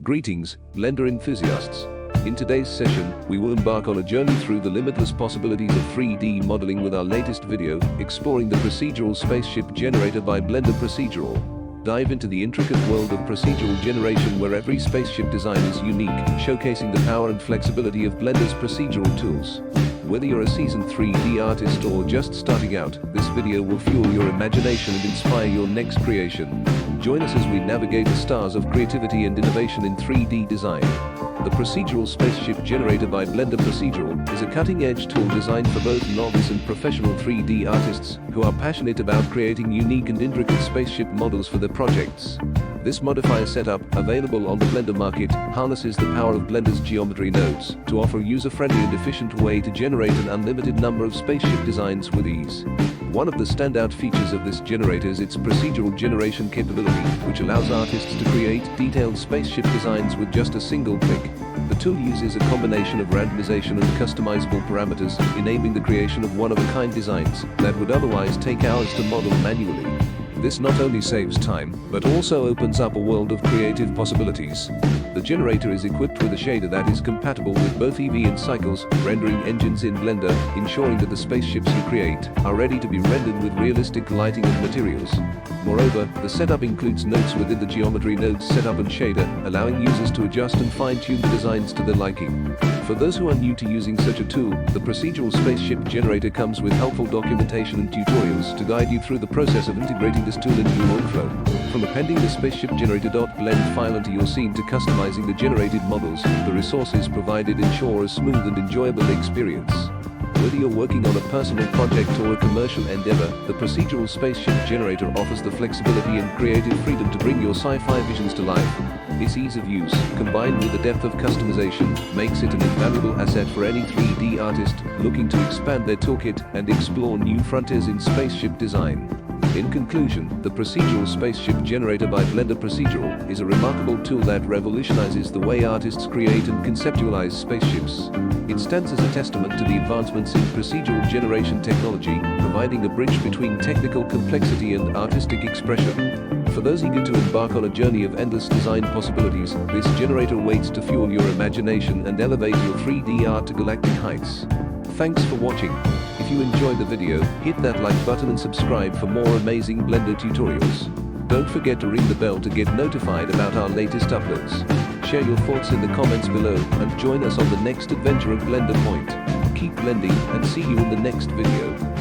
Greetings, Blender enthusiasts. In today's session, we will embark on a journey through the limitless possibilities of 3D modeling with our latest video, exploring the Procedural Spaceship Generator by Blender Procedural. Dive into the intricate world of procedural generation where every spaceship design is unique, showcasing the power and flexibility of Blender's procedural tools. Whether you're a seasoned 3D artist or just starting out, this video will fuel your imagination and inspire your next creation. Join us as we navigate the stars of creativity and innovation in 3D design. The Procedural Spaceship Generator by Blender Procedural is a cutting-edge tool designed for both novice and professional 3D artists who are passionate about creating unique and intricate spaceship models for their projects. This modifier setup, available on the Blender market, harnesses the power of Blender's geometry nodes to offer a user-friendly and efficient way to generate an unlimited number of spaceship designs with ease. One of the standout features of this generator is its procedural generation capability, which allows artists to create detailed spaceship designs with just a single click. The tool uses a combination of randomization and customizable parameters, enabling the creation of one-of-a-kind designs that would otherwise take hours to model manually. This not only saves time, but also opens up a world of creative possibilities. The generator is equipped with a shader that is compatible with both EV and Cycles rendering engines in Blender, ensuring that the spaceships you create are ready to be rendered with realistic lighting and materials. Moreover, the setup includes nodes within the geometry nodes setup and shader, allowing users to adjust and fine-tune the designs to their liking. For those who are new to using such a tool, the Procedural Spaceship Generator comes with helpful documentation and tutorials to guide you through the process of integrating this tool into your workflow. From appending the spaceshipgenerator.blend file into your scene to customizing the generated models, the resources provided ensure a smooth and enjoyable experience. Whether you're working on a personal project or a commercial endeavor, the Procedural Spaceship Generator offers the flexibility and creative freedom to bring your sci-fi visions to life. Its ease of use, combined with the depth of customization, makes it an invaluable asset for any 3D artist looking to expand their toolkit and explore new frontiers in spaceship design. In conclusion, the Procedural Spaceship Generator by Blender Procedural is a remarkable tool that revolutionizes the way artists create and conceptualize spaceships. It stands as a testament to the advancements in procedural generation technology, providing a bridge between technical complexity and artistic expression. For those eager to embark on a journey of endless design possibilities, this generator waits to fuel your imagination and elevate your 3D art to galactic heights. Thanks for watching. If you enjoyed the video, hit that like button and subscribe for more amazing Blender tutorials. Don't forget to ring the bell to get notified about our latest uploads. Share your thoughts in the comments below and join us on the next adventure of Blender Point. Keep blending and see you in the next video.